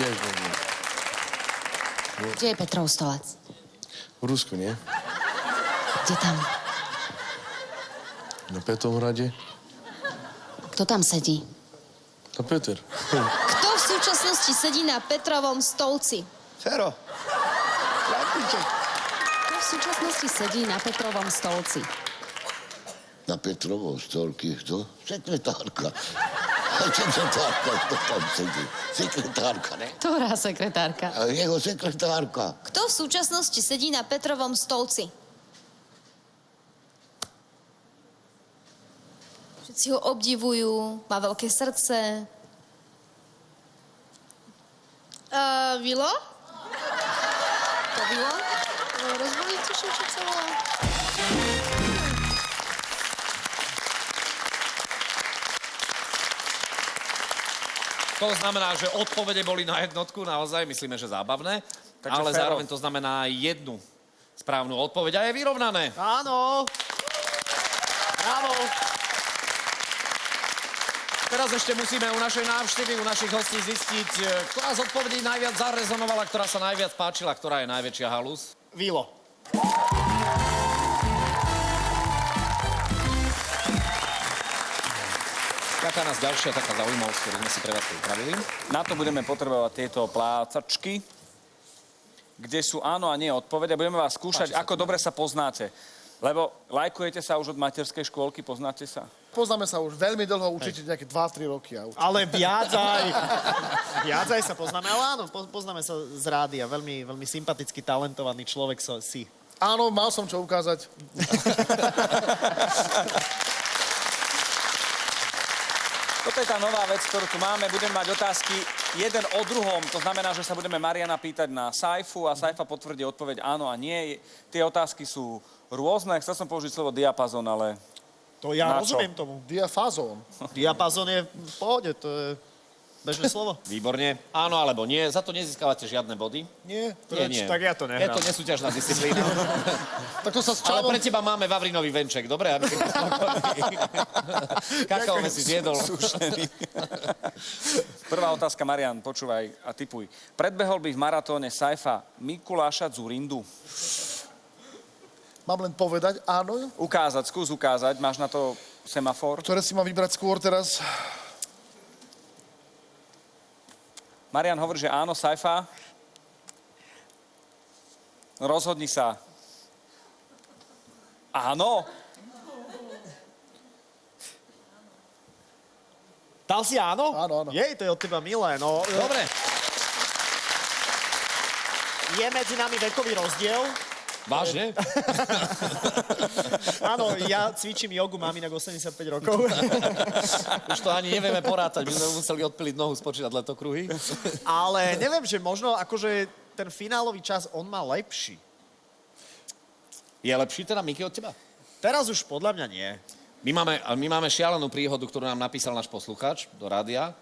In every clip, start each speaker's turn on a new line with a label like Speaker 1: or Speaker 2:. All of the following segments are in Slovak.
Speaker 1: Tiež neviem.
Speaker 2: Kde je Petrov stolec?
Speaker 1: V Rusku, nie?
Speaker 2: Kde tam?
Speaker 1: Na Petrohrade.
Speaker 2: Kto tam sedí?
Speaker 1: A Peter.
Speaker 3: Kto v súčasnosti sedí na Petrovom stolci?
Speaker 4: Fero. Chlapíček.
Speaker 2: Kto v súčasnosti sedí na Petrovom stolci?
Speaker 4: Na Petrovom stolky, kto? Sekretárka. Sekretárka, kto tam sedí? Sekretárka, ne?
Speaker 2: Ktorá sekretárka?
Speaker 4: A jeho sekretárka.
Speaker 3: Kto v súčasnosti sedí na Petrovom stolci? Všetci ho obdivujú, má veľké srdce. Vilo? To Vilo? Rozvolíte, čo sa volá?
Speaker 5: To znamená, že odpovede boli na jednotku, naozaj, myslíme, že zábavné,
Speaker 6: Takže
Speaker 5: ale
Speaker 6: féro.
Speaker 5: zároveň to znamená jednu správnu odpoveď a je vyrovnané.
Speaker 6: Áno. Bravo.
Speaker 5: Teraz ešte musíme u našej návštevy, u našich hostí zistiť, ktorá z odpovedí najviac zarezonovala, ktorá sa najviac páčila, ktorá je najväčšia halus.
Speaker 6: Vilo.
Speaker 5: Čaká nás ďalšia taká zaujímavosť, ktorú sme si pre vás pripravili.
Speaker 7: Na to budeme potrebovať tieto plácačky, kde sú áno a nie odpovede. Budeme vás skúšať, ako dobre sa poznáte. Lebo lajkujete sa už od materskej škôlky, poznáte sa?
Speaker 8: Poznáme sa už veľmi dlho, určite nejaké 2-3 roky.
Speaker 6: Ale viac aj sa poznáme. Ale áno, poznáme sa z rádia. Veľmi, veľmi sympatický, talentovaný človek si.
Speaker 8: Áno, mal som čo ukázať.
Speaker 7: Toto je tá nová vec, ktorú tu máme. Budeme mať otázky jeden o druhom. To znamená, že sa budeme Mariana pýtať na Saifu a Saifa potvrdí odpoveď áno a nie. Tie otázky sú rôzne. Chcel som použiť slovo diapazon, ale...
Speaker 6: To ja
Speaker 7: Na čo?
Speaker 6: rozumiem tomu.
Speaker 8: Diafazón.
Speaker 6: Diapazon je v pohode, to je bežné slovo.
Speaker 5: Výborne. Áno alebo nie. Za to nezískavate žiadne body.
Speaker 8: Nie.
Speaker 5: Nie.
Speaker 6: Tak ja to
Speaker 5: Je
Speaker 6: nehrám.
Speaker 5: to nesúťažná disciplína.
Speaker 8: Tak to sa s
Speaker 5: Ale
Speaker 8: čavom...
Speaker 5: pre teba máme Vavrinový venček, dobre? Aby si Kakaové si zjedol.
Speaker 7: Prvá otázka, Marian, počúvaj a tipuj. Predbehol by v maratóne Saifa Mikuláša Dzurindu?
Speaker 8: Mám len povedať áno,
Speaker 7: Ukázať, skús ukázať. Máš na to semafor?
Speaker 8: ktoré si mám vybrať skôr teraz.
Speaker 7: Marian hovorí, že áno, Saifa. Rozhodni sa. Áno.
Speaker 6: Dal si áno?
Speaker 8: Áno, áno.
Speaker 6: Jej, to je od teba milé. No,
Speaker 5: Dobre.
Speaker 6: je medzi nami vekový rozdiel.
Speaker 5: Vážne?
Speaker 6: Áno, ja cvičím jogu, mám inak 85 rokov.
Speaker 5: Už to ani nevieme porátať. My sme museli odpiliť nohu, spočítať letokruhy.
Speaker 6: Ale neviem, že možno akože ten finálový čas on má lepší.
Speaker 5: Je lepší teda Miky od teba?
Speaker 6: Teraz už podľa mňa nie.
Speaker 5: My máme šialenú príhodu, ktorú nám napísal náš poslucháč do rádia,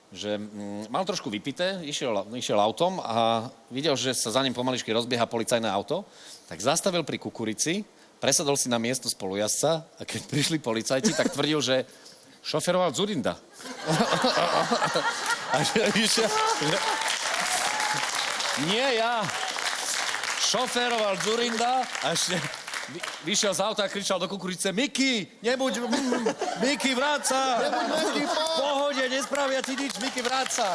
Speaker 5: že mal trošku vypité, išiel autom a videl, že sa za ním pomaličky rozbieha policajné auto, tak zastavil pri kukurici, presadol si na miesto spolujazca a keď prišli policajti, tak tvrdil, že šoferoval Dzurinda. A že išiel, nie ja. Šoferoval Dzurinda a ešte vyšiel z auta a kričal do kukurice: Miky, nebuď, Miky, vráť sa.
Speaker 8: Miky,
Speaker 5: V pohode, nespravia ti nič, Miky, vráť sa.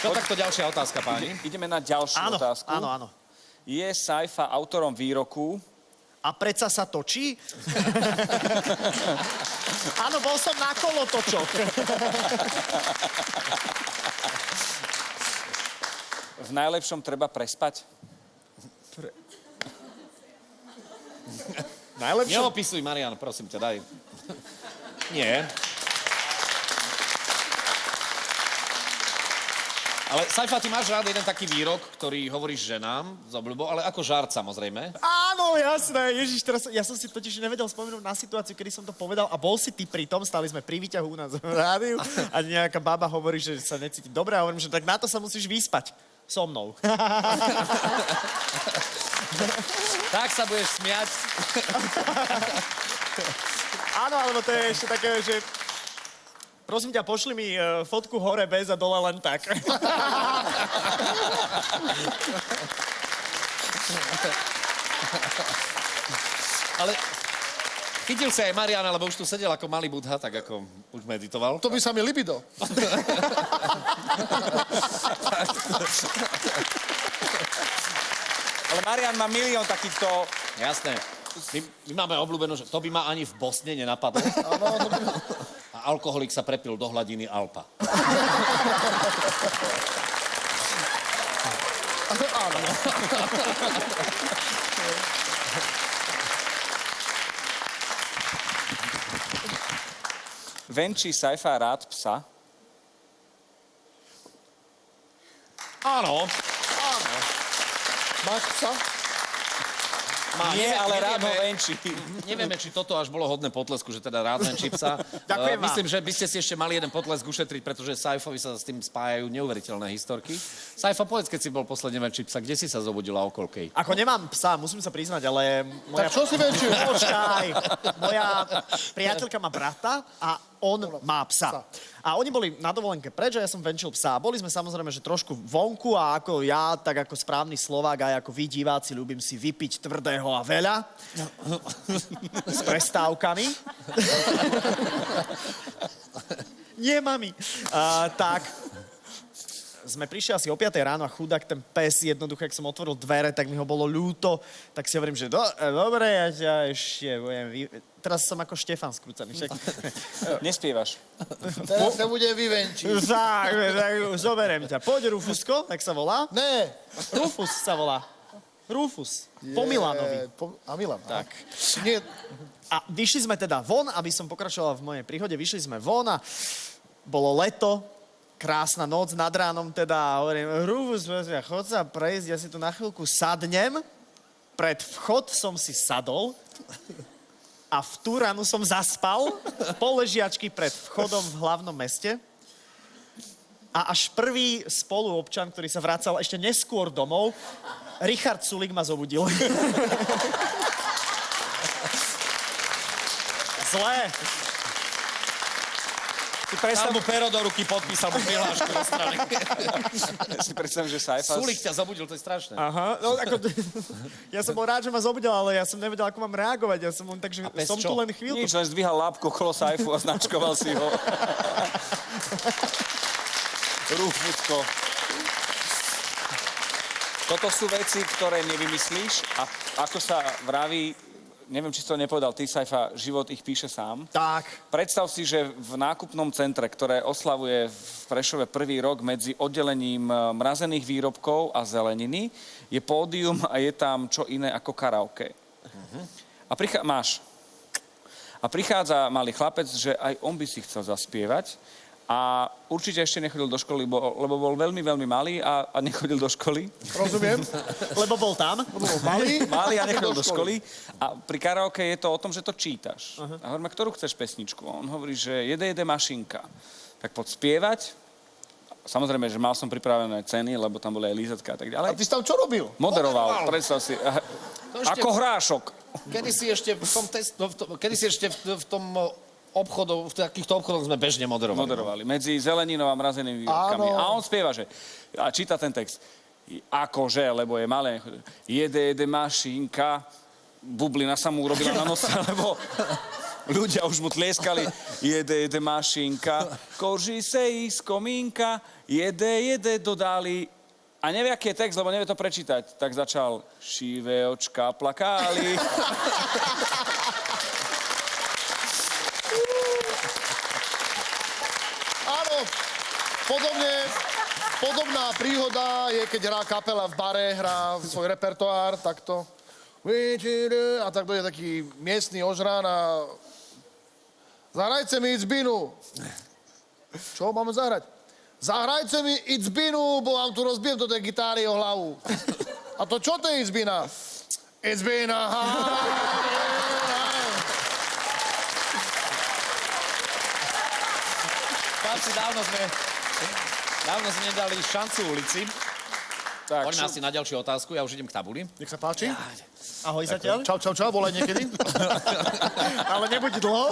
Speaker 5: Čo takto ďalšia otázka, páni?
Speaker 7: Ideme na ďalšiu otázku.
Speaker 6: Áno.
Speaker 7: Je Saifa autorom výroku?
Speaker 6: A predsa sa točí? Áno, bol som na kolotočoch.
Speaker 7: V najlepšom treba prespať?
Speaker 6: Najlepšie?
Speaker 5: Neopisuj, Marian, prosím ťa, daj. Nie. Ale Saifa, ty máš rád jeden taký výrok, ktorý hovoríš ženám z obľubou, ale ako žart samozrejme.
Speaker 6: Áno, jasné. Ježiš, teraz ja som si totiž nevedel spomenúť na situáciu, kedy som to povedal a bol si ty pri tom, stáli sme pri výťahu u nás v rádiu a nejaká baba hovorí, že sa necíti dobre a hovorím, že tak na to sa musíš vyspať so mnou.
Speaker 5: Tak sa budeš smiať.
Speaker 6: Áno, alebo to je ešte také, že... Prosím ťa, pošli mi fotku hore bez a dole len tak.
Speaker 5: Ale chytil sa aj Marian, lebo už tu sedel ako malý Budha, tak ako už meditoval.
Speaker 8: To by sa mi libido.
Speaker 7: Ale Marian má milión takýchto...
Speaker 5: Jasné. My máme obľúbenú, že to by ma ani v Bosne nenapadlo. A alkoholik sa prepil do hladiny Alpa.
Speaker 8: Áno.
Speaker 7: Venčí Saifa rád psa.
Speaker 5: Áno.
Speaker 8: Máš psa?
Speaker 7: Nie, ale rád ho
Speaker 5: nevieme,
Speaker 7: venčí.
Speaker 5: nevieme, či toto až bolo hodné potlesku, že teda rád venčí psa.
Speaker 6: Ďakujem vám.
Speaker 5: Myslím, že by ste si ešte mali jeden potlesk ušetriť, pretože Saifovi sa s tým spájajú neuveriteľné historky. Saifa, povedz, keď si bol posledne venčiť psa, kde si sa zobudila o koľkej?
Speaker 6: Ako nemám psa, musím sa priznať, ale moja...
Speaker 8: Tak čo si venčil?
Speaker 6: Počkaj, moja priateľka má brata a on má psa. A oni boli na dovolenke preč a ja som venčil psa. Boli sme samozrejme, že trošku vonku a ako ja, tak ako správny Slovák, aj ako vy diváci, ľúbim si vypiť tvrdého a veľa. S prestávkami. Nie, mami. Tak sme prišli asi o 5 ráno a chudák ten pes, jednoducho, ak som otvoril dvere, tak mi ho bolo ľúto. Tak si hovorím, že dobre, ja ťa ešte budem... Teraz som ako Štefan skrúcaný. Však...
Speaker 7: Nespievaš.
Speaker 8: Teraz sa bude vyvenčiť.
Speaker 6: Tak, zoberiem ťa. Poď, Rufusko, tak sa volá.
Speaker 8: Ne.
Speaker 6: Rufus sa volá. Rufus. Po Milanovi.
Speaker 8: A Milan.
Speaker 6: Tak.
Speaker 8: Nie,
Speaker 6: A vyšli sme teda von, aby som pokračoval v mojej príhode. Vyšli sme von a bolo leto, krásna noc, nad ránom teda hovorím, Rufus, chod sa prejsť, ja si tu na chvíľku sadnem. Pred vchod som si sadol a v tú ránu som zaspal po ležiačky pred vchodom v hlavnom meste. A až prvý spoluobčan, ktorý sa vracal ešte neskôr domov, Richard Sulik ma zobudil. Zlé.
Speaker 5: Dal mu pero do ruky, podpísal mu prihlášku do strany.
Speaker 7: Ja si predstavím, že Saifa...
Speaker 5: Sulik ťa zobudil, to je strašné.
Speaker 6: Aha, no ako... Ja som bol rád, že ma zobudil, ale ja som nevedel, ako mám reagovať. Ja som len tak, že
Speaker 5: pes
Speaker 6: som
Speaker 5: čo?
Speaker 6: tu len chvíľku.
Speaker 7: Nič, len zdvíhal lápku okolo Saifu a značkoval si ho. Rúfusko. Toto sú veci, ktoré nevymyslíš a ako sa vraví, neviem, či si to nepovedal ty, Saifa, život ich píše sám.
Speaker 6: Tak.
Speaker 7: Predstav si, že v nákupnom centre, ktoré oslavuje v Prešove prvý rok medzi oddelením mrazených výrobkov a zeleniny, je pódium a je tam čo iné ako karaoke. A prichádza malý chlapec, že aj on by si chcel zaspievať a určite ešte nechodil do školy, lebo bol veľmi, veľmi malý a nechodil do školy.
Speaker 8: rozumiem.
Speaker 6: Lebo bol tam.
Speaker 8: Malý?
Speaker 7: Malý a nechodil do školy. A pri karaoke je to o tom, že to čítaš. A hovoríme, ktorú chceš pesničku? A on hovorí, že jede mašinka. Tak poď spievať. Samozrejme, že mal som pripravené ceny, lebo tam boli aj lízatka a tak ďalej.
Speaker 8: A ty si tam čo robil?
Speaker 7: Moderoval, predstav si. Ako hrášok.
Speaker 5: Kedy si ešte v tom obchodoch, v takýchto obchodoch sme bežne moderovali.
Speaker 7: Medzi zeleninou a mrazenými výrobkami.
Speaker 8: Áno.
Speaker 7: A on spieva, že... A číta ten text. Akože, lebo je malé. Jede mašinka. Bublina sa mu urobila na nose, lebo ľudia už mu tlieskali. Jede mašinka. Koží se jí z komínka. Jede, dodali. A nevie, aký je text, lebo nevie to prečítať. Tak začal. Šíve očka plakáli.
Speaker 8: Áno, podobná príhoda je, keď hrá kapela v bare, hrá svoj repertoár, takto. A tak dojde taký miestny ožrán a... Zahrajte mi Itzbinu. Čo máme zahrať? Zahrajte mi Itzbinu, bo vám tu rozbijem do tej gitáry o hlavu. A to čo to je Itzbina? Itzbina,
Speaker 5: Páči, dávno sme nedali šancu ulici.
Speaker 7: Tak,
Speaker 5: Poďme asi na ďalšiu otázku, ja už idem k tabuli.
Speaker 8: Nech sa páči.
Speaker 6: Ahoj zatiaľ.
Speaker 8: Čau, volaj niekedy.
Speaker 6: Ale nebuď dlho.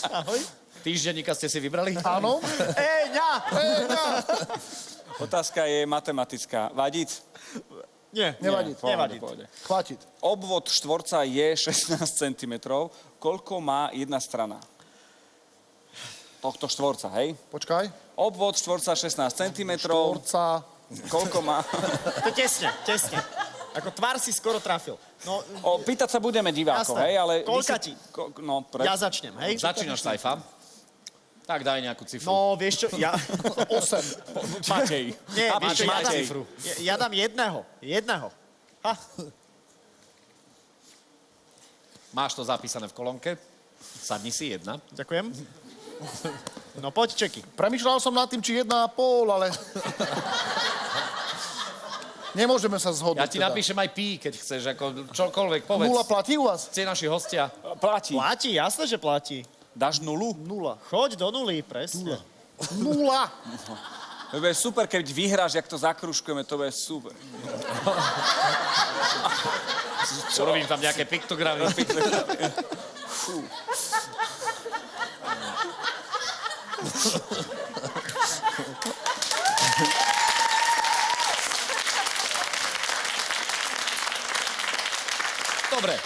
Speaker 6: Ahoj.
Speaker 5: Týždenníka ste si vybrali?
Speaker 8: Áno.
Speaker 6: ňa.
Speaker 7: Otázka je matematická. Vadiť?
Speaker 6: Nie,
Speaker 8: Nevadí.
Speaker 6: nevadí.
Speaker 7: Pohode.
Speaker 8: Chvátiť.
Speaker 7: Obvod štvorca je 16 cm. Koľko má jedna strana? Tohto štvorca, hej?
Speaker 8: Počkaj.
Speaker 7: Obvod štvorca 16 cm.
Speaker 8: Štvorca.
Speaker 7: Koľko má?
Speaker 6: To tesne. Ako tvár si skoro trafil. No,
Speaker 7: Pýtať sa budeme divákov,
Speaker 6: Jasné.
Speaker 7: hej? Ale
Speaker 6: Koľka ti? ja začnem, hej?
Speaker 5: Začínaš, Saifa. Tak daj nejakú cifru.
Speaker 6: No, vieš čo, ja...
Speaker 8: 8.
Speaker 7: Matej.
Speaker 6: Nie, vieš čo,
Speaker 5: Máš
Speaker 6: ja dám,
Speaker 5: cifru.
Speaker 6: ja dám jedného. Ha.
Speaker 5: Máš to zapísané v kolónke. Sadni si jedna.
Speaker 6: Ďakujem. No poď, Čeky.
Speaker 8: Premýšľal som nad tým, či 1,5, ale... Nemôžeme sa zhodnúť.
Speaker 5: Ja ti napíšem aj pí, keď chceš, ako čokoľvek, povedz.
Speaker 8: 0 platí u vás?
Speaker 5: Ste naši hostia.
Speaker 7: Platí.
Speaker 6: Platí, jasné, že platí.
Speaker 7: Dáš nulu?
Speaker 8: 0.
Speaker 6: Choď do nuly, presne.
Speaker 8: 0.
Speaker 7: To bude super, keď vyhráš, jak to zakružkujeme, to bude super.
Speaker 5: Urobím tam nejaké piktogramy. Dobre.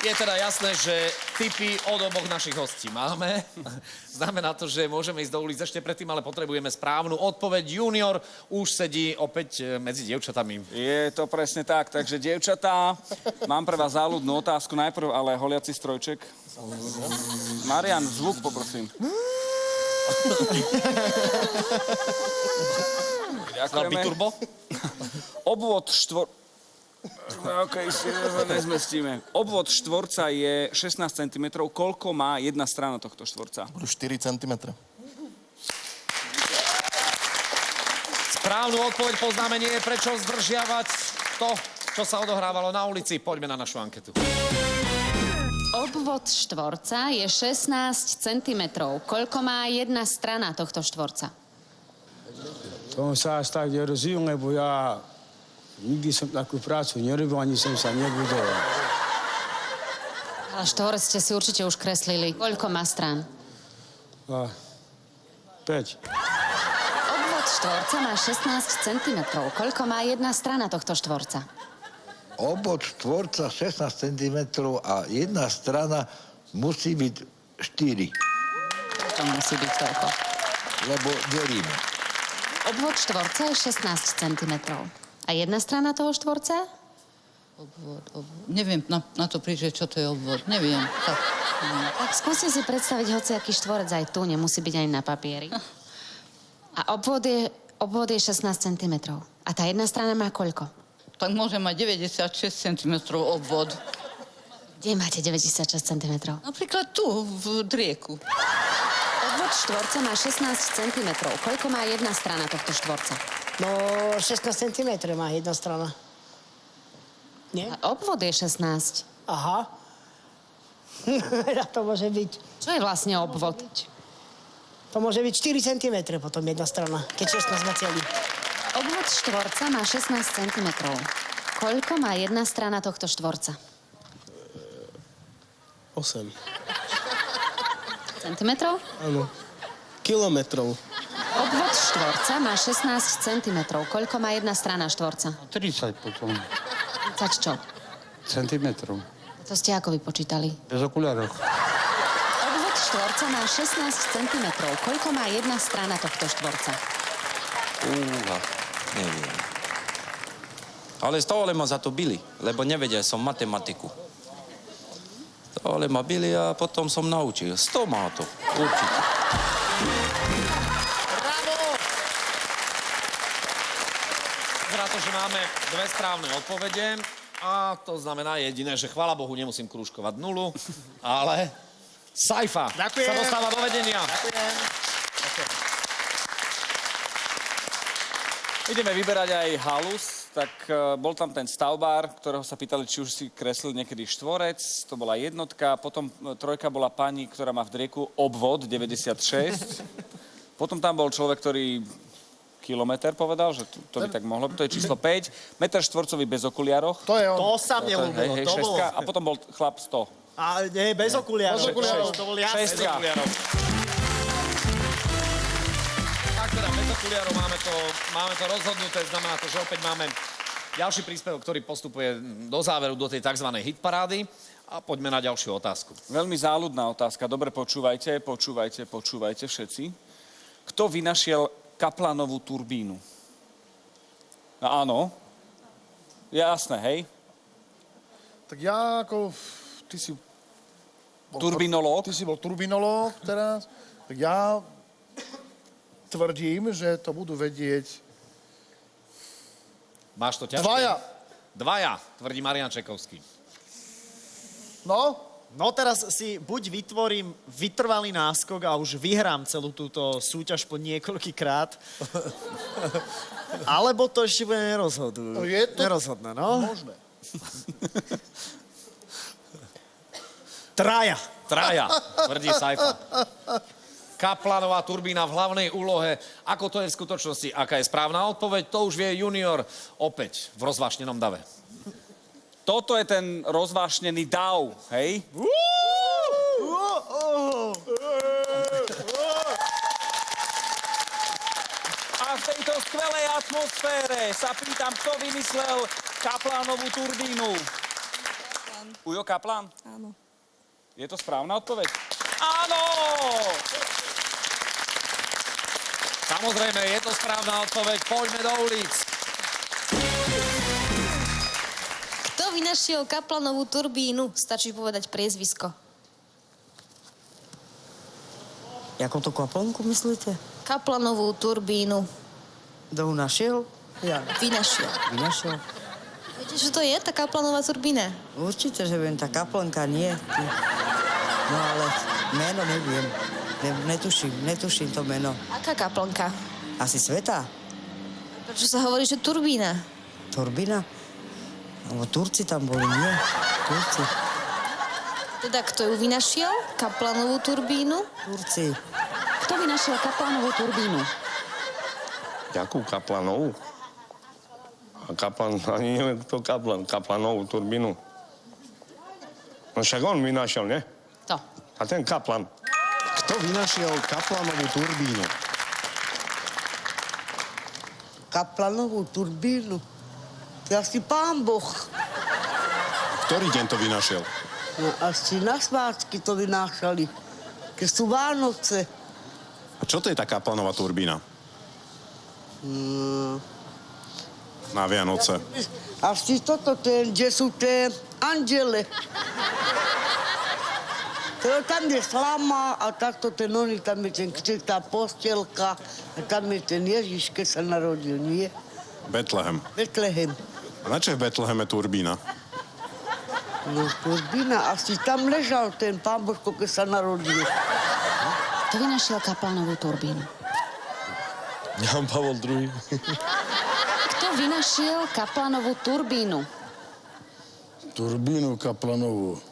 Speaker 5: Je teda jasné, že tipy od oboch našich hostí máme. Znamená to, že môžeme ísť do ulic ešte predtým, ale potrebujeme správnu odpoveď. Junior už sedí opäť medzi dievčatami.
Speaker 7: Je to presne tak, takže dievčatá, mám pre vás záľudnú otázku. Najprv ale holiaci strojček. Marian, zvuk poprosím.
Speaker 5: Zarbi turbo.
Speaker 7: Obvod OK, nezmestíme. Obvod štvorca je 16 cm. Koľko má jedna strana tohto štvorca?
Speaker 8: Budú 4 cm.
Speaker 5: Správnu odpoveď poznáme, nie je prečo zdržiavať to, čo sa odohrávalo na ulici. Poďme na našu anketu.
Speaker 2: Obvod štvorca je 16 cm. Koľko má jedna strana tohto štvorca?
Speaker 9: To sa až tak nerozumiem, lebo ja nikdy som takú prácu nerobil, ani som sa nebudol.
Speaker 2: Ale štvorec ste si určite už kreslili. Koľko má strán?
Speaker 9: 5.
Speaker 2: Obvod štvorca má 16 cm. Koľko má jedna strana tohto štvorca?
Speaker 10: Obvod štvorca 16 cm a jedna strana musí byť 4,
Speaker 2: To musí byť toľko.
Speaker 10: lebo delíme.
Speaker 2: Obvod štvorca je 16 cm. A jedna strana toho štvorca?
Speaker 11: Obvod. Neviem na to prísť, čo to je obvod. Neviem.
Speaker 2: Tak skúste si predstaviť hociaký štvorec aj tu, nemusí byť aj na papieri. A obvod je 16 cm. A tá jedna strana má koľko?
Speaker 11: Tak môže mať 96 cm obvod.
Speaker 2: Kde máte 96 cm?
Speaker 11: Napríklad tu, v drieku.
Speaker 2: Obvod štvorca má 16 cm. Koľko má jedna strana tohto štvorca?
Speaker 12: No, 16 cm má jedna strana. Nie?
Speaker 2: A obvod je 16.
Speaker 12: Aha. To môže byť.
Speaker 2: Čo je vlastne obvod?
Speaker 12: To môže byť 4 cm potom jedna strana, keď 16 má celý.
Speaker 2: Obvod štvorca má 16 cm. Koľko má jedna strana tohto štvorca?
Speaker 1: 8.
Speaker 2: Centimetrov?
Speaker 1: Áno. Kilometrov.
Speaker 2: Obvod štvorca má 16 cm. Koľko má jedna strana štvorca?
Speaker 9: 30 potom.
Speaker 2: 30 čo?
Speaker 9: Centimetrov.
Speaker 2: To ste ako vypočítali?
Speaker 9: Bez okulárov.
Speaker 2: Obvod štvorca má 16 cm. Koľko má jedna strana tohto štvorca?
Speaker 13: Neviem. Ale stále ma za to bili, lebo nevedel som matematiku. Stále ma bili a potom som naučil. 100 má to, určite.
Speaker 5: Znamená to, že máme dve správne odpovede a to znamená jediné, že chvála Bohu nemusím krúžkovať nulu, ale Saifa sa dostáva do vedenia.
Speaker 6: Ďakujem.
Speaker 7: Ideme vyberať aj halus, tak bol tam ten stavbár, ktorého sa pýtali, či už si kreslil niekedy štvorec, to bola jednotka, potom trojka bola pani, ktorá má v drieku obvod 96, potom tam bol človek, ktorý kilometr povedal, že to by tak mohlo byť. To je číslo 5. Meter štvorcový bez okuliároch.
Speaker 8: To je on.
Speaker 6: To sa mne ľúbilo,
Speaker 7: Hej,
Speaker 6: to bolo.
Speaker 7: šestka. A potom bol chlap 100.
Speaker 6: A nie, bez okuliarov.
Speaker 8: Bez okuliarov.
Speaker 6: To bol jasný.
Speaker 7: Šestka.
Speaker 5: Tak teda, bez okuliarov máme to rozhodnuté, znamená to, že opäť máme ďalší príspevok, ktorý postupuje do záveru, do tej tzv. Hitparády. A poďme na ďalšiu otázku.
Speaker 7: Veľmi záľudná otázka. Dobre, počúvajte všetci. Kto vynašiel Kaplanovú turbínu? No áno. Jasné, hej?
Speaker 8: Tak ja ako... Ty si...
Speaker 7: Turbinológ.
Speaker 8: Ty si bol turbinológ teraz. Tak ja tvrdím, že to budú vedieť...
Speaker 5: Máš to ťažké? Dvaja, tvrdí Marián Čekovský.
Speaker 8: No?
Speaker 6: No teraz si buď vytvorím vytrvalý náskok a už vyhrám celú túto súťaž po niekoľkýkrát, alebo to ešte bude nerozhodné, no?
Speaker 8: Možné.
Speaker 6: Traja,
Speaker 5: tvrdí Saifa. Kaplanová turbína v hlavnej úlohe. Ako to je v skutočnosti? Aká je správna odpoveď? To už vie junior opäť v rozvášnenom dave.
Speaker 7: Toto je ten rozvášnený dav, hej? A v tejto skvelej atmosfére sa pýtam, kto vymyslel Kaplanovú turbínu? Ujo Kaplan?
Speaker 3: Áno.
Speaker 7: Je to správna odpoveď? Áno!
Speaker 5: Samozrejme, je to správna odpoveď. Poďme do ulic.
Speaker 3: Kto vynašiel Kaplanovú turbínu? Stačí povedať priezvisko.
Speaker 12: Jako to Kaplanku myslíte?
Speaker 3: Kaplanovú turbínu.
Speaker 12: Kto ho našiel? Ja.
Speaker 3: Vynašiel.
Speaker 12: Vynašiel?
Speaker 3: Viete, čo to je, tá Kaplanová turbína?
Speaker 12: Určite, že viem, tá Kaplanka nie. No ale meno neviem. Netuším to meno.
Speaker 3: Aká kaplanka?
Speaker 12: Asi Sveta?
Speaker 3: Prečo sa hovorí, že turbína?
Speaker 12: Turbína? Alebo Turci tam boli, nie? Turci.
Speaker 3: Teda kto ju vynašiel? Kaplanovú turbínu?
Speaker 12: Turci.
Speaker 2: Kto vynašiel Kaplanovú turbínu?
Speaker 14: Jakú Kaplanovú? A Kaplan, ani neviem, kto Kaplan. Kaplanovú turbínu. No však on vynašiel, nie?
Speaker 2: To.
Speaker 14: A ten Kaplan.
Speaker 15: Kto vynašiel Kaplanovú turbínu?
Speaker 12: Kaplanovú turbínu? To je asi Pán Boh.
Speaker 15: Ktorý deň to vynašiel?
Speaker 12: No, asi na svátky to vynášali. Keď sú Vánoce.
Speaker 15: A čo to je tá Kaplanová turbína? Na Vianoce.
Speaker 12: Asi toto, kde sú tie anđele. Tam je slama a takto ten oný, tam je ten křik, tá postielka a tam je ten Ježiš, keď sa narodil, nie?
Speaker 15: Betlehem.
Speaker 12: Betlehem.
Speaker 15: A na čo je v Betleheme turbína?
Speaker 12: No turbína, asi tam ležal ten Pán Božko, keď sa narodil.
Speaker 2: Kto vynašiel Kaplanovú turbínu?
Speaker 1: Jan Pavol II.
Speaker 2: Kto vynašiel Kaplanovú turbínu?
Speaker 9: Turbínu Kaplanovú.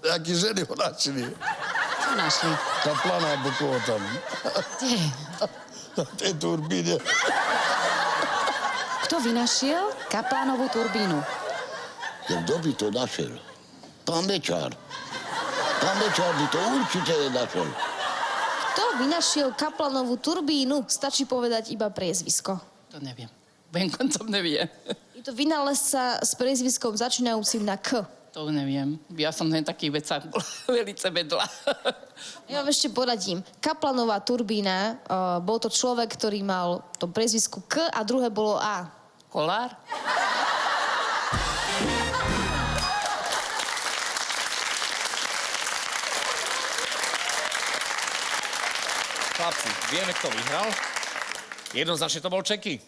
Speaker 10: Jaký ženy ho našli?
Speaker 2: Čo našli?
Speaker 10: Kaplana alebo koho tam.
Speaker 2: Kde?
Speaker 10: Na tej turbíne.
Speaker 2: Kto vynašiel Kaplanovú turbínu?
Speaker 4: Ja kto by to našiel? Pán Bečár. Pán Bečár by to určite našiel.
Speaker 3: Kto vynašiel Kaplanovú turbínu? Stačí povedať iba priezvisko.
Speaker 11: To neviem. Koncom neviem.
Speaker 3: Je to vynálezca s priezviskom začínajúcim na K.
Speaker 11: To neviem. Ja som len takých vecách velice vedla.
Speaker 3: Ja vám ešte poradím. Kaplanová turbína, bol to človek, ktorý mal to priezvisku K a druhé bolo A.
Speaker 11: Kolár?
Speaker 5: Chlapci, vieme, kto vyhral. Jednoznačne to bol Čeky.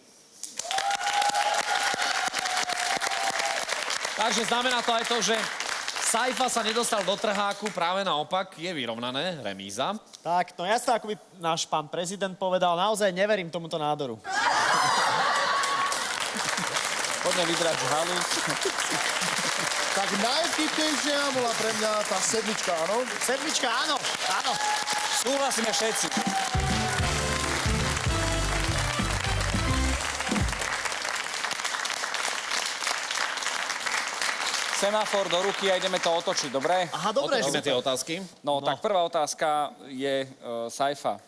Speaker 5: Takže znamená to aj to, že Saifa sa nedostal do trháku, práve naopak, je vyrovnané, remíza.
Speaker 6: Tak, no jasne, ako by náš pán prezident povedal, naozaj neverím tomuto nádoru.
Speaker 7: Poďme vybrať halus.
Speaker 8: Tak najvtipnejšia bola pre mňa tá sedmička, áno?
Speaker 6: Sedmička, áno, áno.
Speaker 7: Súhlasíme všetci. semafor do ruky a ideme to otočiť, dobre?
Speaker 6: Aha, dobre.
Speaker 5: Otočíme tie otázky.
Speaker 7: No, tak prvá otázka je Saifa.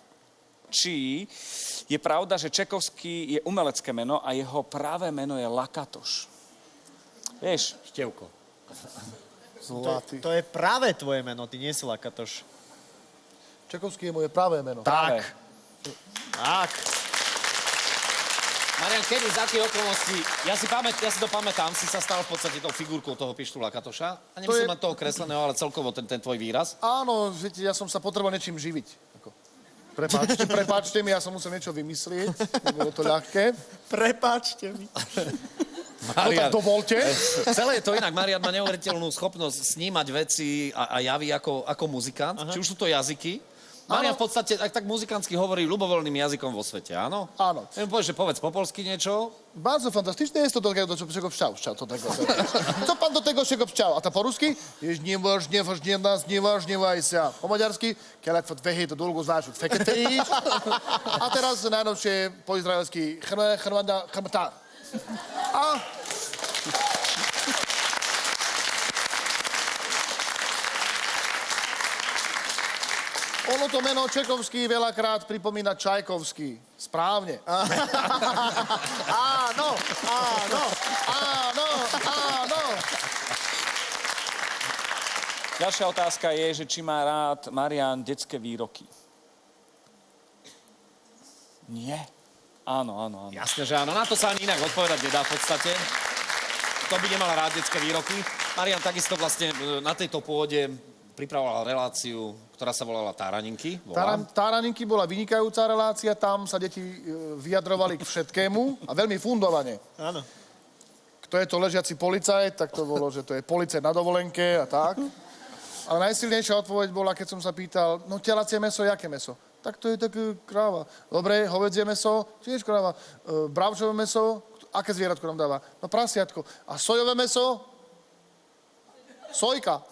Speaker 7: Či je pravda, že Čekovský je umelecké meno a jeho pravé meno je Lakatoš? Vieš?
Speaker 5: Števko.
Speaker 8: Zlatý.
Speaker 6: To je práve tvoje meno, ty nie si Lakatoš.
Speaker 8: Čekovský je moje pravé meno.
Speaker 6: Tak.
Speaker 5: Marian, kedy za tie okolnosti, ja si to pamätám, si sa stal v podstate tou figurkou toho Pištu Lakatoša a nemusím mať toho kresleného, ale celkovo ten tvoj výraz.
Speaker 8: Áno, viete, ja som sa potreboval niečím živiť. Prepáčte mi, ja som musel niečo vymyslieť, nebolo to ľahké.
Speaker 6: Prepáčte mi.
Speaker 5: Marian,
Speaker 8: no tak dovolte.
Speaker 5: Celé je to inak. Marian má neuveriteľnú schopnosť snímať veci a javy ako muzikant. Či už sú to jazyky. Marian v podstate tak muzikantsky hovorí ľubovoľným jazykom vo svete, áno?
Speaker 8: Áno.
Speaker 5: Ja mi povieš, že povedz po polsky niečo.
Speaker 8: Bardzo fantastycznie jest to, do czego chciał to tego. Co pan do tego czego chciał? A ta po ruski? Jest nieważnie nas, nieważnie wajsia. Po maďarsky? Kielak fot wehej to długo zważył. Feketej. A teraz najnowsze po izraelski. Chrmata. A... Ono to meno Čekovský veľakrát pripomína Čajkovský. Správne. Áno.
Speaker 7: Ďalšia otázka je, že či má rád Marian detské výroky. Nie. Áno.
Speaker 5: Jasné, že áno. Na to sa ani inak odpovedať nedá v podstate. To by nemal rád detské výroky. Marian takisto vlastne na tejto pôde pripravoval reláciu, ktorá sa volala Táraninky.
Speaker 8: Táraninky bola vynikajúca relácia, tam sa deti vyjadrovali k všetkému a veľmi fundovane.
Speaker 6: Áno.
Speaker 8: Kto je to ležiaci policajt, tak to bolo, že to je policajt na dovolenke a tak. Ale najsilnejšia odpoveď bola, keď som sa pýtal, no telacie meso, jaké meso? Tak to je také kráva. Dobre, hovädzie meso, tiež kráva. Bravčové meso, aké zvieratko nám dáva? No prasiatko. A sojové meso? Sojka.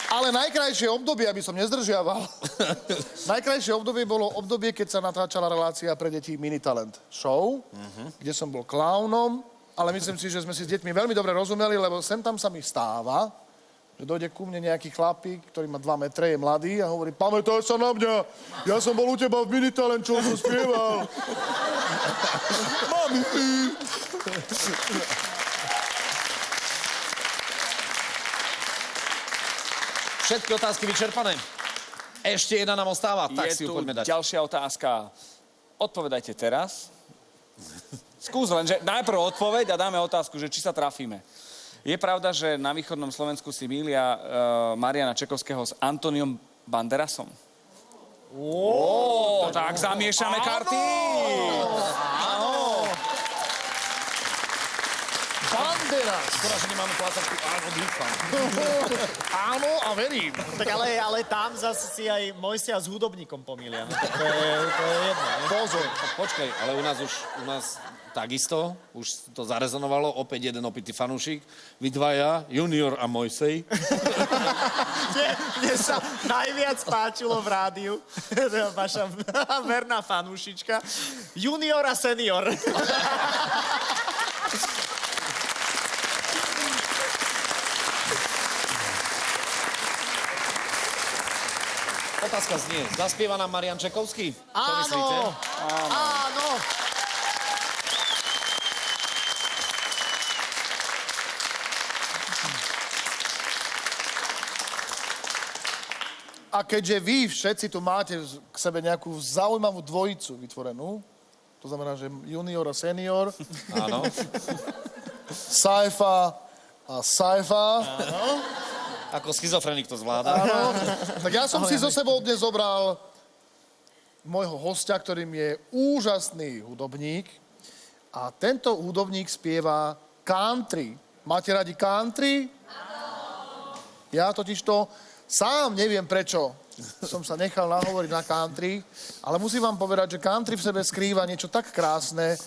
Speaker 8: Ale najkrajšie obdobie, aby som nezdržiaval, najkrajšie obdobie bolo obdobie, keď sa natáčala relácia pre deti Minitalent Show, kde som bol klaunom, ale myslím si, že sme si s deťmi veľmi dobre rozumeli, lebo sem tam sa mi stáva, že dojde ku mne nejaký chlapík, ktorý má 2 metre, je mladý a hovorí, pamätaj sa na mňa, ja som bol u teba v Minitalent, čo som spieval. Mami.
Speaker 5: Všetky otázky vyčerpané. Ešte jedna nám ostáva, tak si ju poďme dať.
Speaker 7: Je tu ďalšia otázka. Odpovedajte teraz. Skús len, že najprv odpoveď a dáme otázku, že či sa trafíme. Je pravda, že na východnom Slovensku si mýlia Mariana Čekovského s Antoniom Banderasom? Tak zamiešame karty.
Speaker 8: Banderas.
Speaker 5: Skoro, že nemáme plácačku, áno, dúfam.
Speaker 8: Áno a verím.
Speaker 6: Tak ale tam zase si aj Mojsia s hudobníkom pomýlia. No, to je jedno. Ne?
Speaker 8: Pozor.
Speaker 5: Tak počkaj, ale u nás takisto, už to zarezonovalo, opäť jeden opitý fanúšik. Vy dvaja, Junior a Mojsej.
Speaker 6: Mne sa najviac páčilo v rádiu, vaša verná fanúšička, Junior a Senior.
Speaker 5: Otázka znie, zaspieva nám Marian Čekovský? Čo myslíte?
Speaker 8: Áno. A keďže vy všetci tu máte k sebe nejakú zaujímavú dvojicu vytvorenú, to znamená, že junior a senior,
Speaker 5: áno.
Speaker 8: Saifa a Saifa.
Speaker 6: Áno.
Speaker 5: Ako schizofrenik to zvláda.
Speaker 8: Áno. Tak ja som si so sebou dnes zobral môjho hostia, ktorým je úžasný hudobník. A tento hudobník spieva country. Máte radi country? Ja totižto sám neviem prečo som sa nechal nahovoriť na country, ale musím vám povedať, že country v sebe skrýva niečo tak krásne,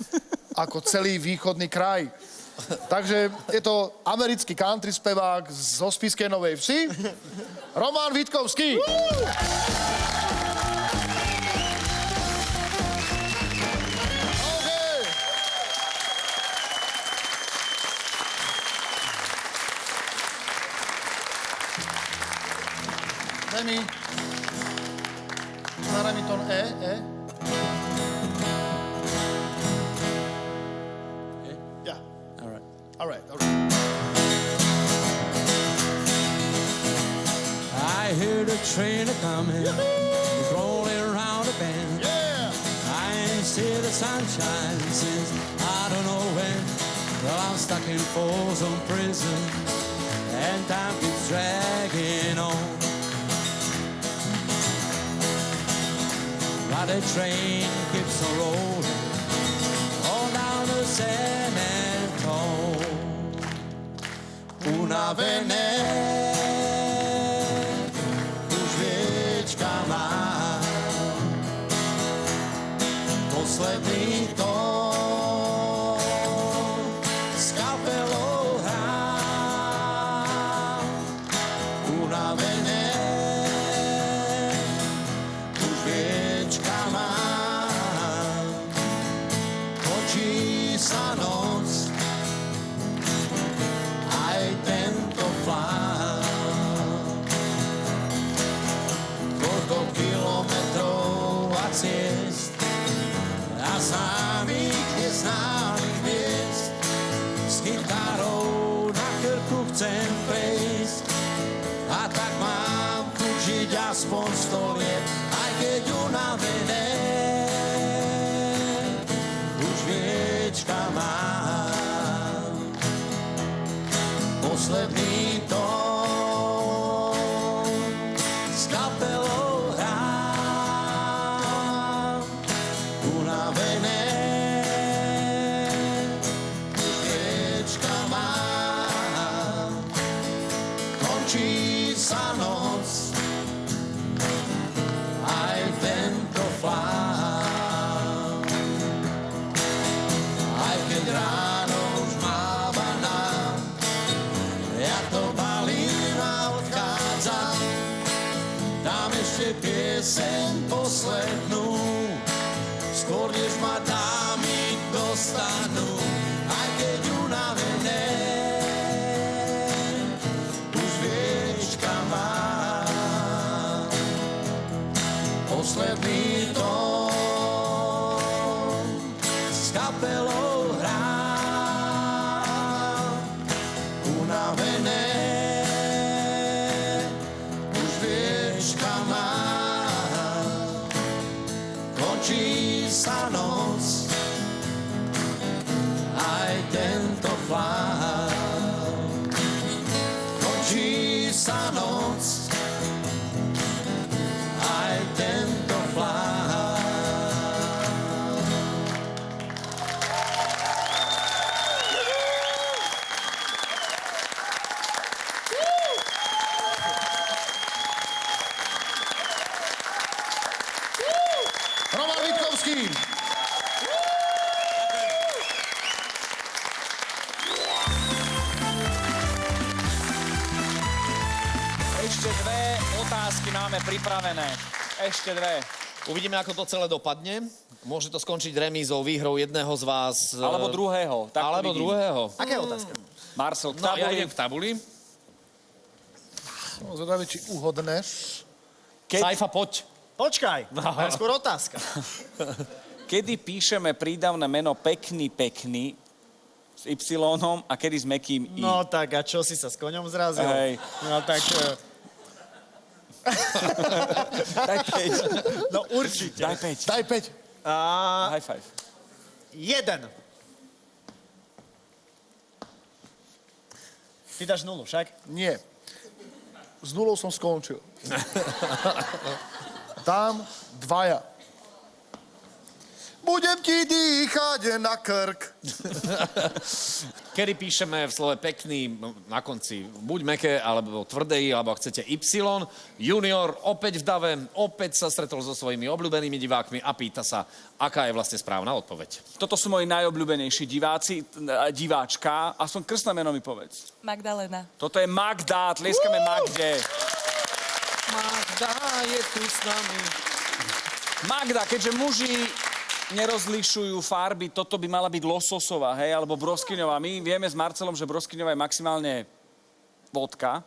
Speaker 8: ako celý východný kraj. Takže je to americký country spevák zo Spišskej Novej Vsi, Roman Vítkovský. mi tón E. Yeah. All right.
Speaker 16: I hear the train a-coming, rolling around a bend.
Speaker 8: Yeah.
Speaker 16: I ain't see the sunshine since I don't know when. Well, I'm stuck in Folsom Prison, and time keeps dragging on. While the train keeps on rolling, all down to San Antone. Unavené posledný tón s kapelou hrám. Unavené už viečka mám. Končí sa noc, aj tento flám. Koľko kilometrov a ciest a známych, neznámych miest. S kytarou na krku chcem prejsť a tak mám chuť žiť aspoň 100 liet, aj keď unavené už viečka mám. Posledný tón s kapelou hrám. Unavené už viečka mám. Končí sa noc, aj tento flám. Aj keď ráno už máva nám, ja to balím a odchádzam. Dám ešte pieseň poslednú, skôr než ma dámy dostanú. Aj keď unavené už viečka mám. Posledný tón s kapelou hrám. Unavené už viečka mám. Končí sa noc, aj tento flám. Končí sa noc, aj tento flám.
Speaker 8: Roman Vitkovský.
Speaker 7: Ešte dve otázky máme pripravené. Ešte dve.
Speaker 5: Uvidíme, ako to celé dopadne. Môže to skončiť remízou, výhrou jedného z vás.
Speaker 7: Alebo druhého. Tak
Speaker 5: Alebo
Speaker 7: vidím.
Speaker 5: druhého.
Speaker 6: Aká je otázka?
Speaker 7: Marcel, k
Speaker 5: No, ja
Speaker 7: tabuli.
Speaker 5: idem k tabuli.
Speaker 8: No, zvedavý, či uhodneš.
Speaker 5: Saifa, poď.
Speaker 6: Počkaj, to je skôr otázka.
Speaker 7: Kedy píšeme prídavné meno pekný s Y a kedy s mäkkým I?
Speaker 6: No tak, a čo si sa s koňom zrazil?
Speaker 7: Hej.
Speaker 6: No tak...
Speaker 7: Daj 5.
Speaker 6: No určite.
Speaker 7: Daj 5.
Speaker 8: Daj 5.
Speaker 7: High five.
Speaker 6: 1. Ty dáš 0, však?
Speaker 8: Nie. S nulou som skončil. Tam 2. Budem ti dýchať na krk.
Speaker 5: Kedy píšeme v slove pekný na konci buď mäkké, alebo tvrdé, alebo ak chcete Y. Junior opäť v dave, opäť sa stretol so svojimi obľúbenými divákmi a pýta sa, aká je vlastne správna odpoveď.
Speaker 7: Toto sú moji najobľúbenejší diváci, diváčka. Aspoň krstné meno mi povedz.
Speaker 17: Magdalena.
Speaker 7: Toto je Magda, tlieskame Magde.
Speaker 5: Magda je tu s nami.
Speaker 7: Magda, keďže muži nerozlišujú farby, toto by mala byť lososová, hej, alebo broskyňová. My vieme s Marcelom, že broskyňová je maximálne vodka.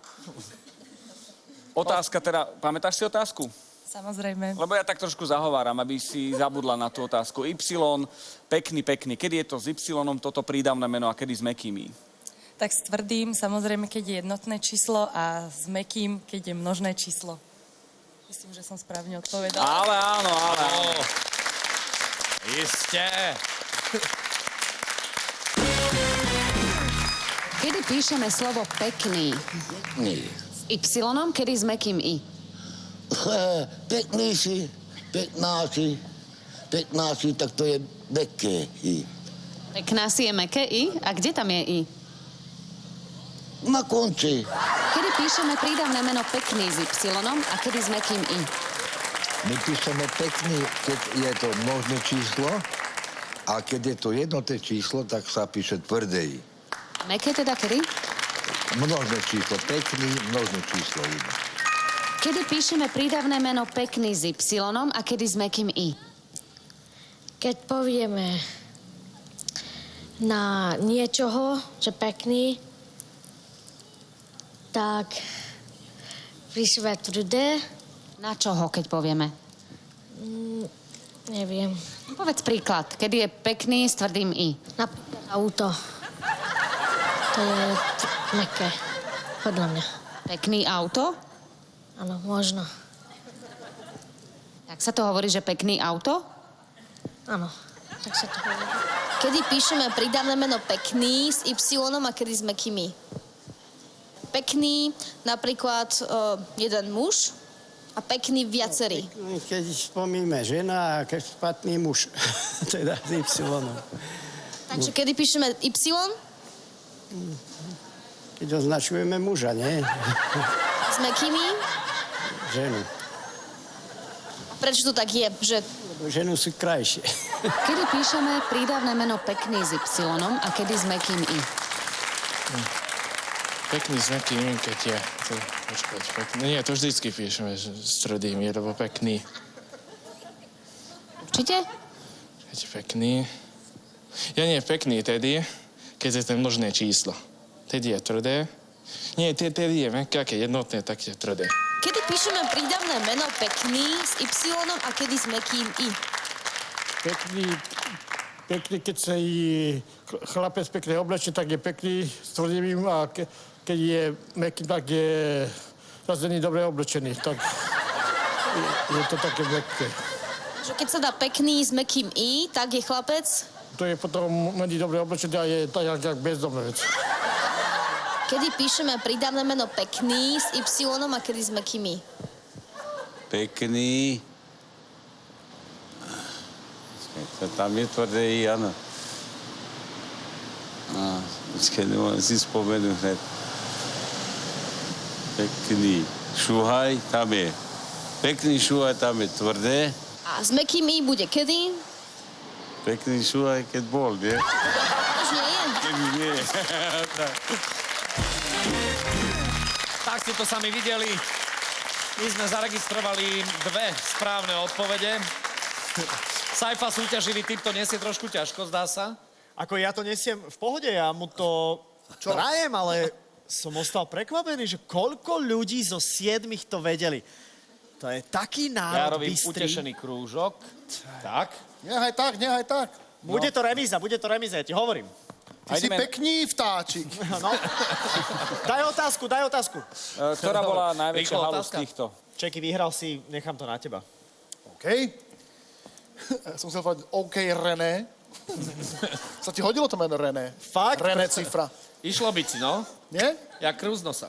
Speaker 7: Otázka teda, pamätáš si otázku?
Speaker 17: Samozrejme.
Speaker 7: Lebo ja tak trošku zahováram, aby si zabudla na tú otázku. Y, pekný. Kedy je to s Y, toto prídavné meno a kedy s mäkkým I?
Speaker 17: Tak s tvrdým, samozrejme, keď je jednotné číslo a s mäkkým, keď je množné číslo. Myslím, že som správne odpovedala.
Speaker 7: Ale áno.
Speaker 5: Isté.
Speaker 2: Kedy píšeme slovo pekný?
Speaker 4: Nie.
Speaker 2: S Y, kedy s mäkkým I?
Speaker 4: Pekný si, pekná si, tak to je mäkké I.
Speaker 2: Pekná si je mäkké I? A kde tam je I?
Speaker 4: Na konci.
Speaker 2: Kedy píšeme prídavné meno pekný s Y a kedy s mäkkým I?
Speaker 18: My píšeme pekný, keď je to množné číslo, a keď je to jednotné číslo, tak sa píše tvrdé I.
Speaker 2: Mäkké teda kedy?
Speaker 18: Množné číslo, pekný, množné číslo.
Speaker 2: Kedy píšeme prídavné meno pekný s Y a kedy s mäkkým I?
Speaker 19: Keď povieme na niečoho, že pekný, tak píšeme tvrdé.
Speaker 2: Na čoho, keď povieme?
Speaker 19: Neviem.
Speaker 2: Povedz príklad. Kedy je pekný s tvrdým I?
Speaker 19: Napríklad auto. To je mäkké, podľa mňa.
Speaker 2: Pekný auto?
Speaker 19: Áno, možno.
Speaker 2: Tak sa to hovorí, že pekný auto?
Speaker 19: Áno, tak sa to hovorí.
Speaker 3: Kedy píšeme prídavné meno pekný s Y a kedy s mäkkým I? Pekný, napríklad jeden muž a pekný viacerý.
Speaker 9: Keď spomíme žena a keď špatný muž. Teda s Y.
Speaker 3: Takže kedy píšeme Y?
Speaker 9: Keď označujeme muža, nie?
Speaker 3: S mäkkým I?
Speaker 9: Ženu.
Speaker 3: Prečo to tak je? Že...
Speaker 9: Lebo ženu sú krajšie.
Speaker 2: Kedy píšeme prídavné meno pekný s Y a kedy s mäkkým I?
Speaker 1: Pekný s mäkkým I, keď je. Počkať, pekný. Nie, to vždycky píšeme že s tvrdým I, lebo pekný.
Speaker 2: Určite?
Speaker 1: Keď je pekný. Ja nie pekný tedy, keď je to množné číslo. Tedy je tvrdé. Nie, tedy je mäkké, keď je jednotné, tak je tvrdé.
Speaker 3: Kedy píšeme prídavné meno pekný s Y a kedy s mäkkým I?
Speaker 9: Pekný, keď sa chlapec pekne oblečie, tak je pekný s tvrdým a keď je mäkký, tak je zase není dobre oblečený. Tak je to také mäkké.
Speaker 3: Že keď sa dá pekný s mäkkým I, tak je chlapec?
Speaker 9: To je potom není dobre oblečený a je tak jak bezdomnec.
Speaker 3: Kedy píšeme prídavné meno pekný s Y a kedy s mäkkým I?
Speaker 14: Pekný. Tam je tvrdé I, áno. Počkej, nemôžem si spomenúť hned. Pekný. Šuhaj, tam je. Pekný šuhaj, tam je tvrdé.
Speaker 3: A s mäkkým I bude kedy?
Speaker 14: Pekný šuhaj, keď bol, nie?
Speaker 3: Už nie je.
Speaker 14: Kedy nie.
Speaker 5: Tak ste to sami videli. My sme zaregistrovali 2 správne odpovede. Saifa súťaživý typ to nesie trošku ťažko, zdá sa.
Speaker 6: Ako ja to nesiem v pohode, ja mu to prajem, ale som ostal prekvapený, že koľko ľudí zo 7 to vedeli. To je taký
Speaker 5: Ja
Speaker 6: národ
Speaker 5: robím
Speaker 6: bystrý.
Speaker 5: utešený krúžok. Tak.
Speaker 8: Nehaj tak.
Speaker 6: Bude to remíza, ja ti hovorím.
Speaker 8: Ty si pekný vtáčik.
Speaker 6: No. Daj otázku.
Speaker 7: Ktorá bola najväčšia
Speaker 6: Rýchlo
Speaker 7: halu z
Speaker 6: otázka.
Speaker 7: týchto?
Speaker 6: Čeky, vyhral si, nechám to na teba.
Speaker 8: OK. Ja som chcel povedať OK, René. Sa ti hodilo to meno René?
Speaker 6: Fakt?
Speaker 8: René Cifra.
Speaker 5: Išlo by si, no.
Speaker 8: Nie?
Speaker 5: Ja krúzno sa.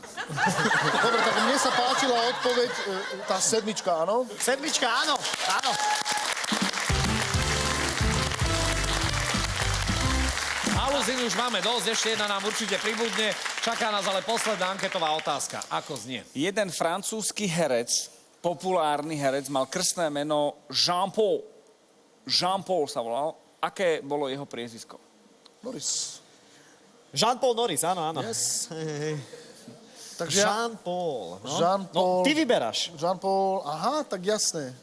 Speaker 8: Dobre, tak mne sa páčila odpoveď, tá 7, áno?
Speaker 6: 7, áno.
Speaker 5: Haluzín už máme dosť, ešte jedna nám určite pribudne. Čaká nás ale posledná anketová otázka. Ako znie?
Speaker 7: Jeden francúzsky herec, populárny herec, mal krstné meno Jean-Paul. Jean-Paul sa volal. Aké bolo jeho priezvisko?
Speaker 8: Norris.
Speaker 6: Jean-Paul Norris, áno.
Speaker 8: Yes.
Speaker 6: Takže Jean-Paul. No?
Speaker 8: Jean-Paul.
Speaker 6: No, ty vyberáš.
Speaker 8: Jean-Paul, aha, tak jasné.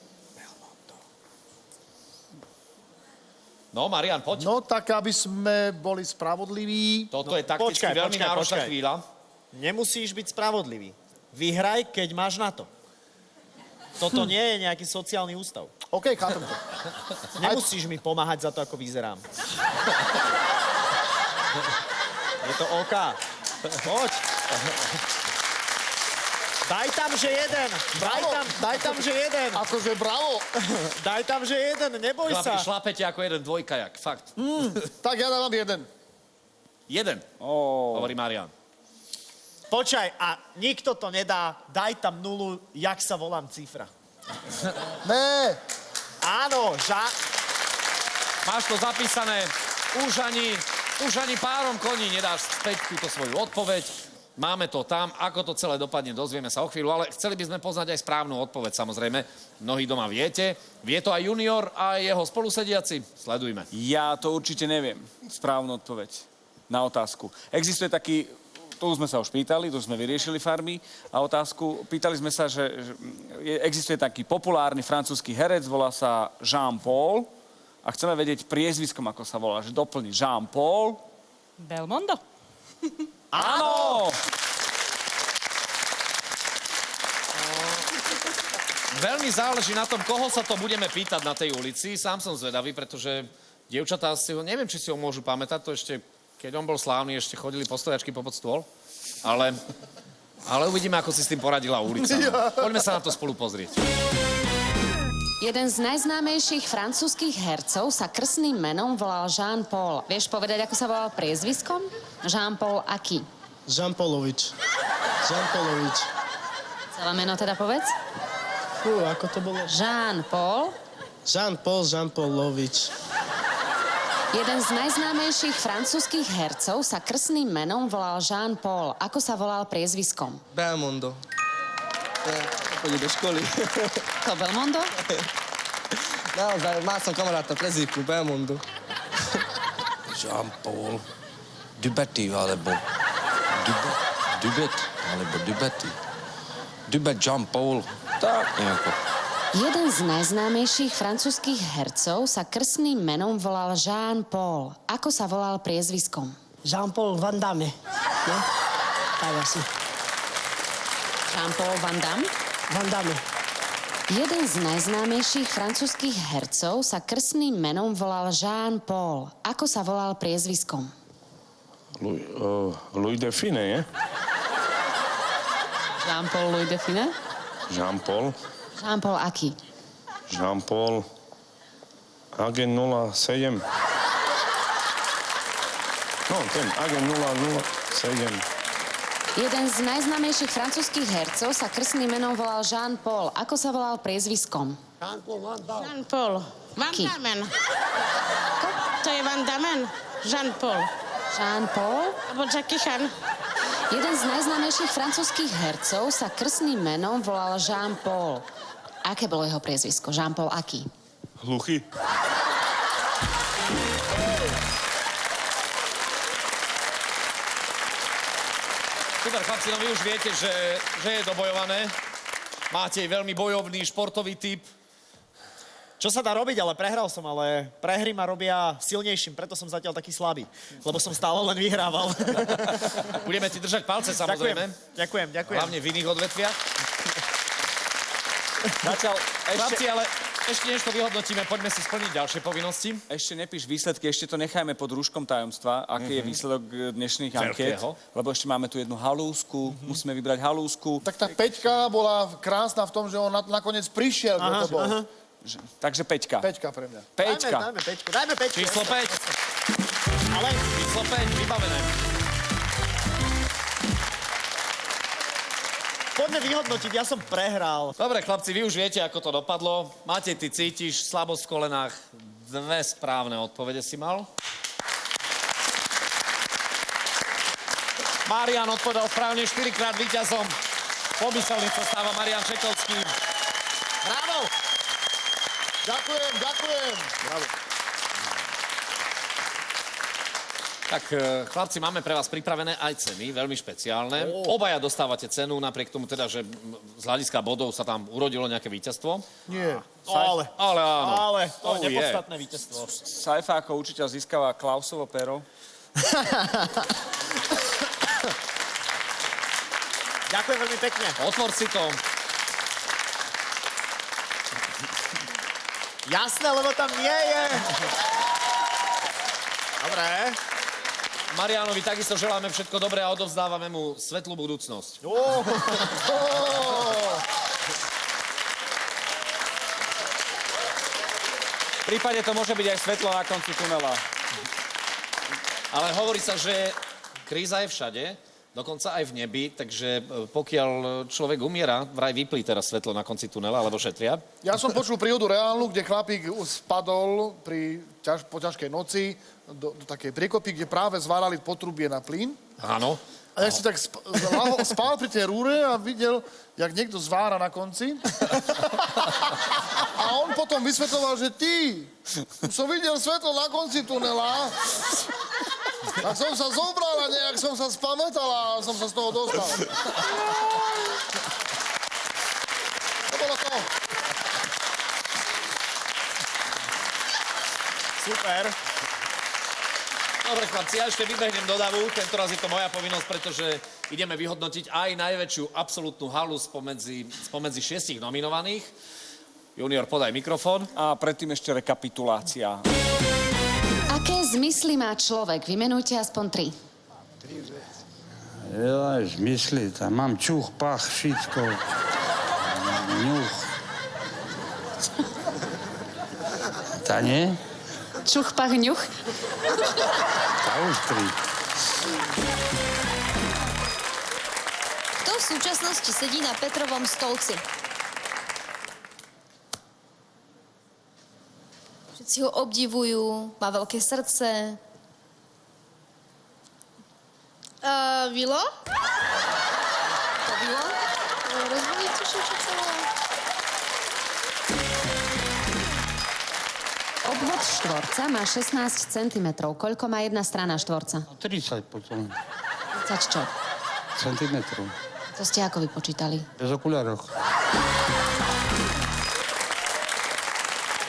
Speaker 5: No, Marian, poď.
Speaker 8: No, tak aby sme boli spravodliví.
Speaker 5: Toto je takticky veľmi náročná chvíľa.
Speaker 6: Nemusíš byť spravodlivý. vyhraj, keď máš na to. Toto nie je nejaký sociálny ústav.
Speaker 8: OK, chápem to.
Speaker 6: Nemusíš mi pomáhať za to, ako vyzerám. Je to OK. Poď. Daj tam, že jeden. Daj tam, že jeden.
Speaker 8: Akože bravo.
Speaker 6: Daj tam, že jeden, neboj sa.
Speaker 5: Šlapete ako jeden dvojkajak, fakt.
Speaker 8: Tak ja dávam jeden.
Speaker 5: Jeden, hovorí Marian.
Speaker 6: Počkaj, a nikto to nedá, daj tam nulu, jak sa volám cifra.
Speaker 8: Ne.
Speaker 6: Áno,
Speaker 5: Máš to zapísané, už ani párom koní nedáš späť túto svoju odpoveď. Máme to tam, ako to celé dopadne, dozvieme sa o chvíľu, ale chceli by sme poznať aj správnu odpoveď, samozrejme. Mnohí doma viete, vie to aj junior a jeho spolusediaci. Sledujme.
Speaker 7: Ja to určite neviem, správnu odpoveď na otázku. Existuje taký, tu sme sa už pýtali, tu sme vyriešili farmy a otázku, pýtali sme sa, že existuje taký populárny francúzsky herec, volá sa Jean-Paul a chceme vedieť priezviskom, ako sa volá, že doplní Jean-Paul.
Speaker 17: Belmondo.
Speaker 7: Áno!
Speaker 5: Veľmi záleží na tom, koho sa to budeme pýtať na tej ulici. Sám som zvedavý, pretože dievčatá si ho, neviem, či si ho môžu pamätať, to ešte, keď on bol slávny, ešte chodili postojačky popod stôl. Ale uvidíme, ako si s tým poradila ulica. No. Poďme sa na to spolu pozrieť.
Speaker 2: Jeden z najznámejších francúzskych hercov sa krstným menom volal Jean-Paul. Vieš povedať, ako sa volal priezviskom? Jean-Paul aký?
Speaker 20: Jean-Paulovič. Jean-Paulovič.
Speaker 2: Celé meno teda povedz?
Speaker 20: Ako to bolo?
Speaker 2: Jean-Paul.
Speaker 20: Jean-Paul Jean-Paulovič.
Speaker 2: Jeden z najznámejších francúzskych hercov sa krstným menom volal Jean-Paul. Ako sa volal priezviskom?
Speaker 20: Belmondo. Chodí do školy.
Speaker 2: To Belmondo?
Speaker 20: Naozaj, mal som kamaráta prezývku Belmondo.
Speaker 13: Jean-Paul Dubetti, alebo Dubet, alebo Dubetti. Dubet Jean-Paul, tak nejako.
Speaker 2: Jeden z najznámejších francúzskych hercov sa krstným menom volal Jean-Paul. Ako sa volal priezviskom?
Speaker 20: Jean-Paul Van Damme. No? Tak asi.
Speaker 2: Jean-Paul Van Damme?
Speaker 20: Van Damme.
Speaker 2: Jeden z najznámejších francúzskych hercov sa krstným menom volal Jean-Paul. Ako sa volal priezviskom?
Speaker 14: Louis Define, nie?
Speaker 2: Jean-Paul Louis Define?
Speaker 14: Jean-Paul.
Speaker 2: Jean-Paul aký?
Speaker 14: Jean-Paul. Agent 07. No, ten Agent 007.
Speaker 2: Jeden z najznámejších francúzskych hercov sa krstným menom volal Jean-Paul. Ako sa volal priezviskom?
Speaker 19: Jean-Paul. Van Damme. To je Van Damme. Jean-Paul.
Speaker 2: Jean-Paul?
Speaker 19: Alebo Jackie Chan.
Speaker 2: Jeden z najznámejších francúzskych hercov sa krstným menom volal Jean-Paul. Aké bolo jeho priezvisko? Jean-Paul aký?
Speaker 14: Hluchý.
Speaker 5: Super, chlapci, no vy už viete, že je dobojované. Máte veľmi bojovný, športový typ.
Speaker 6: Čo sa dá robiť, ale prehral som, ale prehry ma robia silnejším, preto som zatiaľ taký slabý, lebo som stále len vyhrával.
Speaker 5: Budeme ti držať palce, samozrejme.
Speaker 6: Ďakujem.
Speaker 5: Hlavne v iných odvetviach.
Speaker 7: Zatiaľ
Speaker 5: Chlapci, ale ešte než to vyhodnotíme, poďme si splniť ďalšie povinnosti.
Speaker 7: Ešte nepíš výsledky, ešte to nechajme pod rúškom tajomstva, aký je výsledok dnešných anket. Lebo ešte máme tu jednu halúsku, musíme vybrať halúsku.
Speaker 8: Tak tá Peťka bola krásna v tom, že on nakoniec prišiel, kto to bol.
Speaker 7: Takže Peťka.
Speaker 8: Peťka pre mňa.
Speaker 7: Peťka.
Speaker 6: Dajme Peťku.
Speaker 5: Číslo 5.
Speaker 6: Ale...
Speaker 5: Číslo 5, vybavené.
Speaker 6: Poďme vyhodnotiť, ja som prehral.
Speaker 5: Dobre, chlapci, vy už viete, ako to dopadlo. Matej, ty cítiš slabosť v kolenách. 2 správne odpovede si mal. Marian odpovedal správne 4-krát víťazom. Pomyselný sa stáva Marian Šekovský.
Speaker 6: Bravo!
Speaker 8: Ďakujem. Bravo.
Speaker 5: Tak, chlapci, máme pre vás pripravené aj ceny, veľmi špeciálne. Obaja dostávate cenu, napriek tomu teda, že z hľadiska bodov sa tam urodilo nejaké víťazstvo.
Speaker 8: Nie.
Speaker 5: Ale áno.
Speaker 6: Ale to je nepodstatné víťazstvo.
Speaker 7: Saifa ako učiteľ získava Klausovo pero.
Speaker 6: Ďakujem veľmi pekne.
Speaker 5: Otvor si to.
Speaker 6: Jasné, lebo tam nie je. Dobre.
Speaker 5: Mariánovi takisto želáme všetko dobré a odovzdávame mu svetlú budúcnosť.
Speaker 7: V prípade to môže byť aj svetlo na konci tunela.
Speaker 5: Ale hovorí sa, že kríza je všade, dokonca aj v nebi, takže pokiaľ človek umiera, vraj vyplí teraz svetlo na konci tunela, alebo šetria.
Speaker 8: Ja som počul príhodu reálnu, kde chlapík spadol po ťažkej noci do takej priekopy, kde práve zvárali potrubie na plyn.
Speaker 5: Áno.
Speaker 8: A ja si tak spal pri tej rúre a videl, jak niekto zvára na konci. A on potom vysvetloval, že ty, už som videl svetlo na konci tunela, tak som sa zobral a nejak som sa spamätal a som sa z toho dostal. To bolo to.
Speaker 6: Super.
Speaker 5: Dobre, chlapci, ja ešte vybehnem do davu. Tentoraz je to moja povinnosť, pretože ideme vyhodnotiť aj najväčšiu absolútnu halu spomedzi 6 nominovaných. Junior, podaj mikrofón.
Speaker 7: A predtým ešte rekapitulácia.
Speaker 2: Aké zmysly má človek? Vymenujte aspoň 3.
Speaker 21: Ja, zmysly, tam mám čuch, pach, všetko. Ňuch. Tá nie?
Speaker 2: Čuch, pach, ňuch?
Speaker 21: Tá už 3.
Speaker 3: Kto v súčasnosti sedí na Petrovom stolci? Všetci ho obdivujú, má veľké srdce. Vilo? To Vilo? Rozvolíte všetko celé?
Speaker 2: Obvod štvorca má 16 cm. Koľko má jedna strana štvorca?
Speaker 21: 30 potom.
Speaker 2: 30 čo?
Speaker 21: Centimetrov.
Speaker 2: To ste ako vypočítali?
Speaker 21: Bez okuliarov.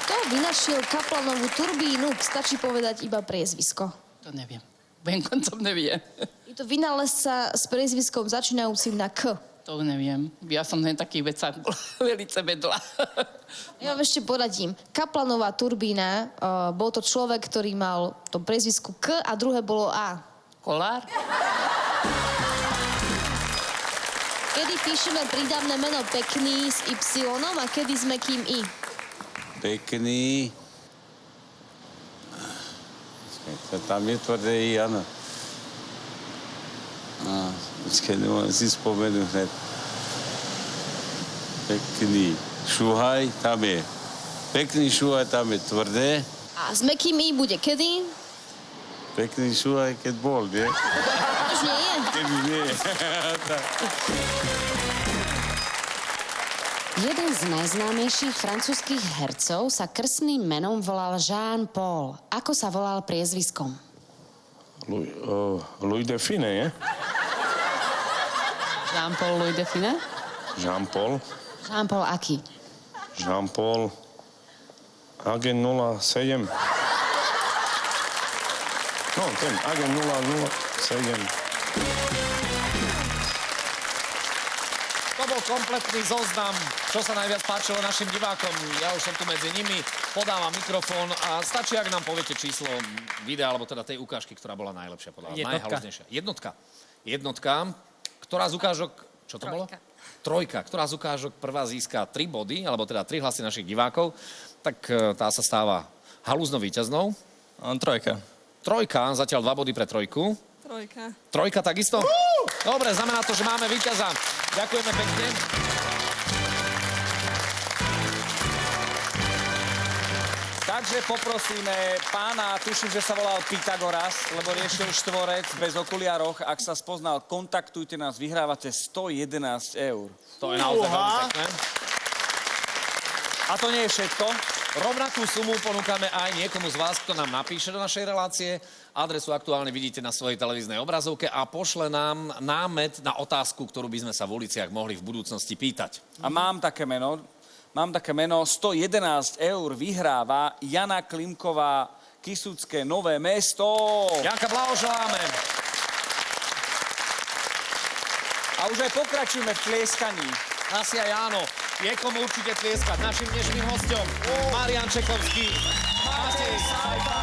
Speaker 3: Kto vynašiel Kaplanovú turbínu? Stačí povedať iba priezvisko.
Speaker 11: To neviem. Koncom neviem.
Speaker 3: Je to vynálezca s priezviskom začínajúcim na K.
Speaker 11: To neviem. Ja som len taký vecák velice vedla.
Speaker 3: Ja vám ešte poradím. Kaplanová turbína, bol to človek, ktorý mal to priezvisku K a druhé bolo A.
Speaker 11: Kolár?
Speaker 3: Kedy píšeme prídavné meno pekný s Y a kedy s mäkkým I?
Speaker 21: Pekný. Tam je tvrdé I, áno. Počkej, nemôžem si spomenúť hned. Pekný. Šuhaj, tam je. Pekný šuhaj, tam je tvrdé.
Speaker 3: A s mäkkým I bude kedy?
Speaker 21: Pekný šuhaj, keď bol, nie?
Speaker 3: Už nie je.
Speaker 21: Keď už nie je.
Speaker 2: Jeden z najznámejších francúzskych hercov sa krstným menom volal Jean-Paul. Ako sa volal priezviskom?
Speaker 14: Louis Define, nie?
Speaker 2: Jean-Paul Louis Define?
Speaker 14: Jean-Paul.
Speaker 2: Jean-Paul aký?
Speaker 14: Jean-Paul. Agent 07. No, ten Agent 007.
Speaker 5: To bol kompletný zoznam, čo sa najviac páčilo našim divákom. Ja už som tu medzi nimi, podávam mikrofón a stačí, ak nám poviete číslo videa, alebo teda tej ukážky, ktorá bola najlepšia podľa vás, najhalúznejšia. Jednotka, ktorá z ukážok, čo to bolo? Trojka, ktorá z ukážok prvá získa 3 body, alebo teda 3 hlasy našich divákov, tak tá sa stáva halúznou víťaznou. Trojka, zatiaľ 2 body pre trojku. Trojka takisto? Dobre, znamená to, že máme víťaza. Ďakujeme pekne.
Speaker 7: Takže poprosíme pána, tuším, že sa volal Pythagoras, lebo riešil štvorec bez okuliaroch. Ak sa spoznal, kontaktujte nás, vyhrávate 111 €.
Speaker 5: To je naozaj veľmi pekné.
Speaker 7: A to nie je všetko.
Speaker 5: Rovnakú sumu ponúkame aj niekomu z vás, kto nám napíše do našej relácie. Adresu aktuálne vidíte na svojej televíznej obrazovke a pošle nám námet na otázku, ktorú by sme sa v uliciach mohli v budúcnosti pýtať.
Speaker 7: A mám také meno, 111 € vyhráva Jana Klimková, Kysucké Nové Mesto.
Speaker 5: Janka, blahoželáme. A
Speaker 7: A už aj pokračujeme v tlieskaní.
Speaker 5: Asi aj áno. Je komu určite tlieskať. Našim dnešným hosťom Marián Čekovský. Matej Sajfa.